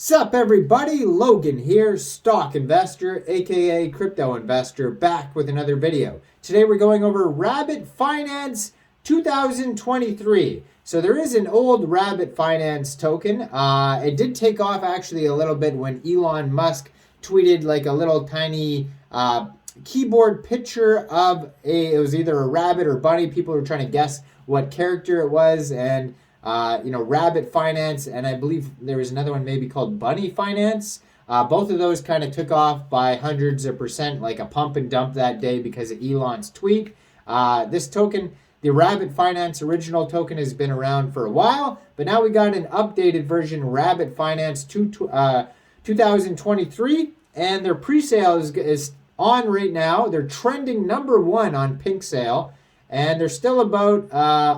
Sup everybody, Logan here, stock investor, aka crypto investor, back with another video. Today we're going over Rabbit Finance 2023. So there is an old Rabbit Finance token. It did take off actually a little bit when Elon Musk tweeted like a little tiny keyboard picture of it was either a rabbit or bunny. People were trying to guess what character it was, and Rabbit Finance, and I believe there was another one maybe called Bunny Finance. Both of those kind of took off by hundreds of percent, like a pump and dump that day because of Elon's tweet. This token, the Rabbit Finance original token, has been around for a while, but now we got an updated version, Rabbit Finance 2023, and their pre-sale is on right now. They're trending #1 on Pink Sale. And there's still about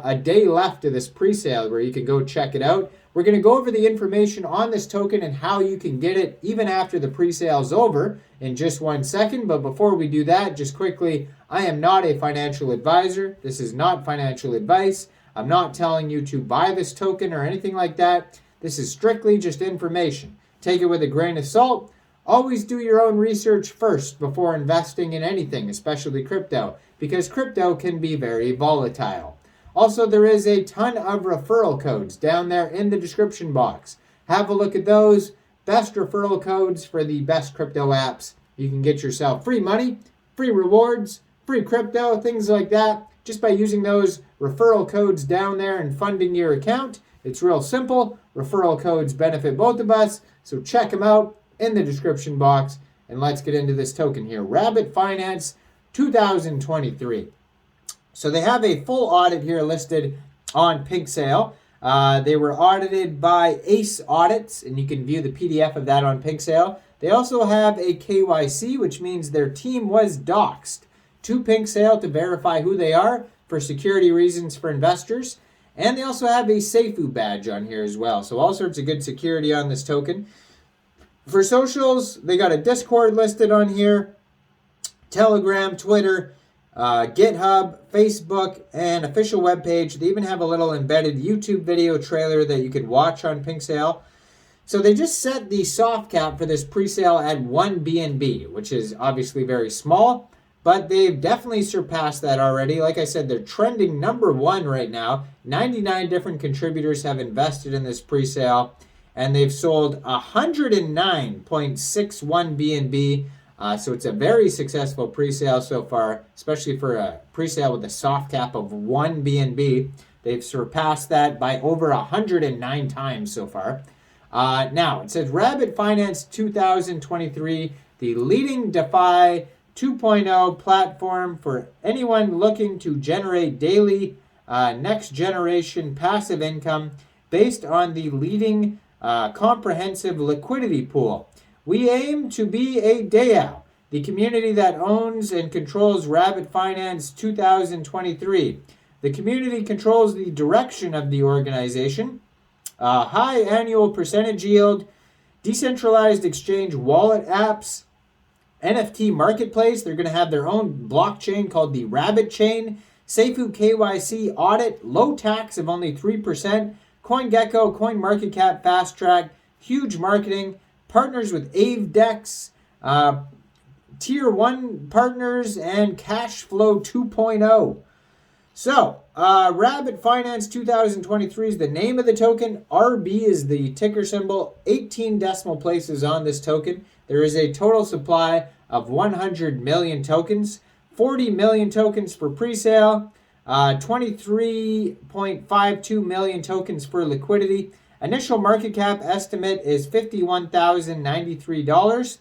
a day left of this pre-sale where you can go check it out. We're going to go over the information on this token and how you can get it even after the pre-sale is over in just 1 second. But before we do that, just quickly, I am not a financial advisor. This is not financial advice. I'm not telling you to buy this token or anything like that. This is strictly just information. Take it with a grain of salt. Always do your own research first before investing in anything, especially crypto, because crypto can be very volatile. Also, there is a ton of referral codes down there in the description box. Have a look at those. Best referral codes for the best crypto apps. You can get yourself free money, free rewards, free crypto, things like that, just by using those referral codes down there and funding your account. It's real simple. Referral codes benefit both of us, so check them out in the description box, and let's get into this token here. Rabbit Finance 2023. So they have a full audit here listed on Pink Sale. They were audited by Ace Audits, and you can view the PDF of that on Pink Sale. They also have a KYC, which means their team was doxed to Pink Sale to verify who they are for security reasons for investors. And they also have a Seifu badge on here as well. So all sorts of good security on this token. For socials, they got a Discord listed on here, Telegram, Twitter, GitHub, Facebook, and official webpage. They even have a little embedded YouTube video trailer that you could watch on Pink Sale. So they just set the soft cap for this pre-sale at 1 BNB, which is obviously very small, but they've definitely surpassed that already. Like I said, they're trending #1 right now. 99 different contributors have invested in this pre-sale, and they've sold 109.61 BNB. So it's a very successful pre-sale so far, especially for a pre-sale with a soft cap of 1 BNB. They've surpassed that by over 109 times so far. Now, it says Rabbit Finance 2023, the leading DeFi 2.0 platform for anyone looking to generate daily next-generation passive income based on the leading comprehensive liquidity pool. We aim to be a DAO, the community that owns and controls Rabbit Finance 2023. The community controls the direction of the organization, high annual percentage yield, decentralized exchange wallet apps, NFT marketplace. They're going to have their own blockchain called the Rabbit Chain, Seifu KYC audit, low tax of only 3%, CoinGecko, CoinMarketCap, Fast Track, huge marketing, partners with AveDex, Tier 1 partners, and Cashflow 2.0. So, Rabbit Finance 2023 is the name of the token. RB is the ticker symbol. 18 decimal places on this token. There is a total supply of 100 million tokens, 40 million tokens for pre-sale, 23.52 million tokens for liquidity. Initial market cap estimate is $51,093.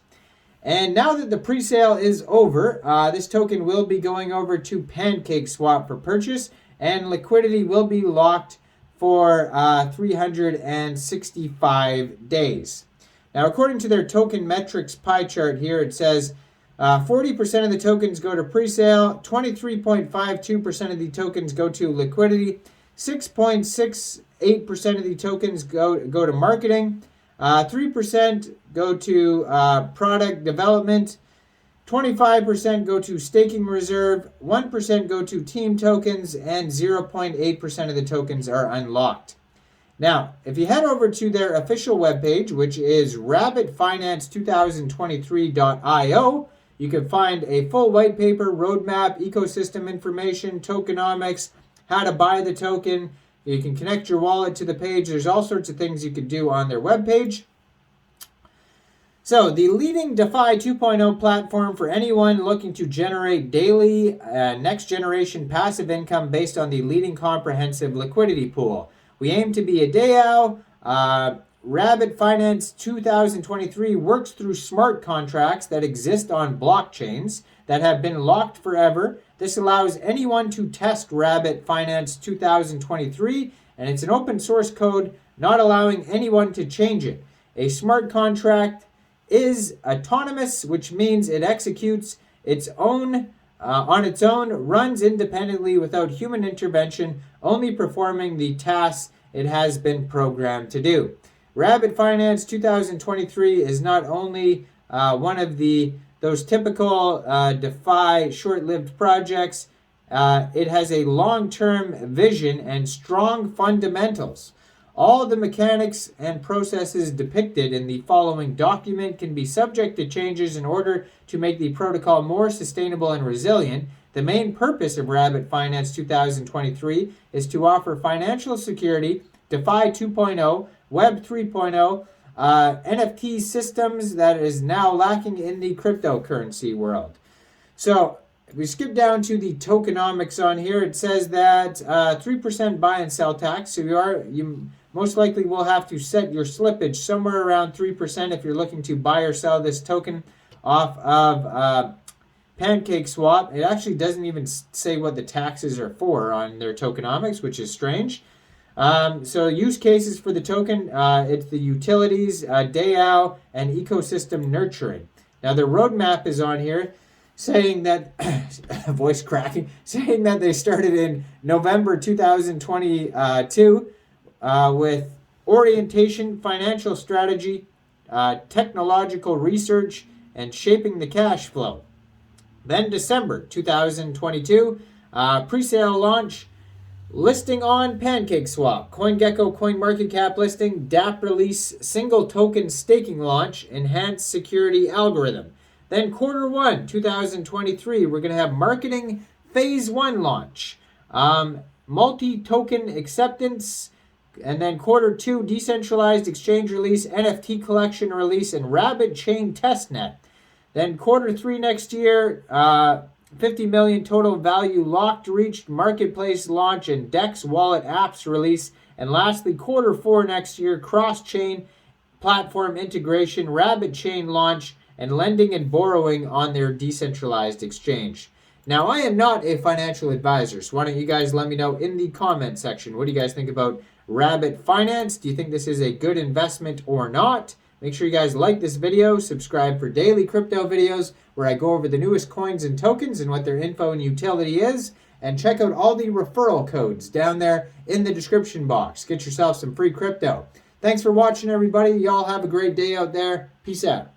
And now that the pre-sale is over, this token will be going over to PancakeSwap for purchase, and liquidity will be locked for 365 days. Now, according to their token metrics pie chart here, it says 40% of the tokens go to pre-sale, 23.52% of the tokens go to liquidity, 6.68% of the tokens go to marketing, 3% go to product development, 25% go to staking reserve, 1% go to team tokens, and 0.8% of the tokens are unlocked. Now, if you head over to their official webpage, which is rabbitfinance2023.io, you can find a full white paper, roadmap, ecosystem information, tokenomics, how to buy the token. You can connect your wallet to the page. There's all sorts of things you can do on their webpage. So, the leading DeFi 2.0 platform for anyone looking to generate daily next-generation passive income based on the leading comprehensive liquidity pool. We aim to be a DAO. Rabbit Finance 2023 works through smart contracts that exist on blockchains that have been locked forever. This allows anyone to test Rabbit Finance 2023, and it's an open source code, not allowing anyone to change it. A smart contract is autonomous, which means it executes its own on its own, runs independently without human intervention, only performing the tasks it has been programmed to do. Rabbit Finance 2023 is not only one of those typical DeFi short-lived projects, it has a long-term vision and strong fundamentals. All the mechanics and processes depicted in the following document can be subject to changes in order to make the protocol more sustainable and resilient. The main purpose of Rabbit Finance 2023 is to offer financial security, DeFi 2.0, Web 3.0, NFT systems that is now lacking in the cryptocurrency world. So if we skip down to the tokenomics on here, it says that 3% buy and sell tax. So you most likely will have to set your slippage somewhere around 3% if you're looking to buy or sell this token off of PancakeSwap. It actually doesn't even say what the taxes are for on their tokenomics, which is strange. So use cases for the token, it's the utilities, DAO, and ecosystem nurturing. Now their roadmap is on here saying that, voice cracking, saying that they started in November 2022 with orientation, financial strategy, technological research, and shaping the cash flow. Then December 2022, pre-sale launch, listing on PancakeSwap, CoinGecko CoinMarketCap listing, DApp release, single token staking launch, enhanced security algorithm. Then quarter 1, 2023, we're going to have marketing phase 1 launch, multi-token acceptance, and then quarter 2, decentralized exchange release, NFT collection release, and Rabbit Chain testnet. Then quarter 3 next year, 50 million total value locked, reached, marketplace launch, and DEX wallet apps release. And lastly, quarter 4 next year, cross-chain platform integration, Rabbit Chain launch, and lending and borrowing on their decentralized exchange. Now, I am not a financial advisor, so why don't you guys let me know in the comment section. What do you guys think about Rabbit Finance? Do you think this is a good investment or not? Make sure you guys like this video, subscribe for daily crypto videos where I go over the newest coins and tokens and what their info and utility is, and check out all the referral codes down there in the description box. Get yourself some free crypto. Thanks for watching, everybody. Y'all have a great day out there. Peace out.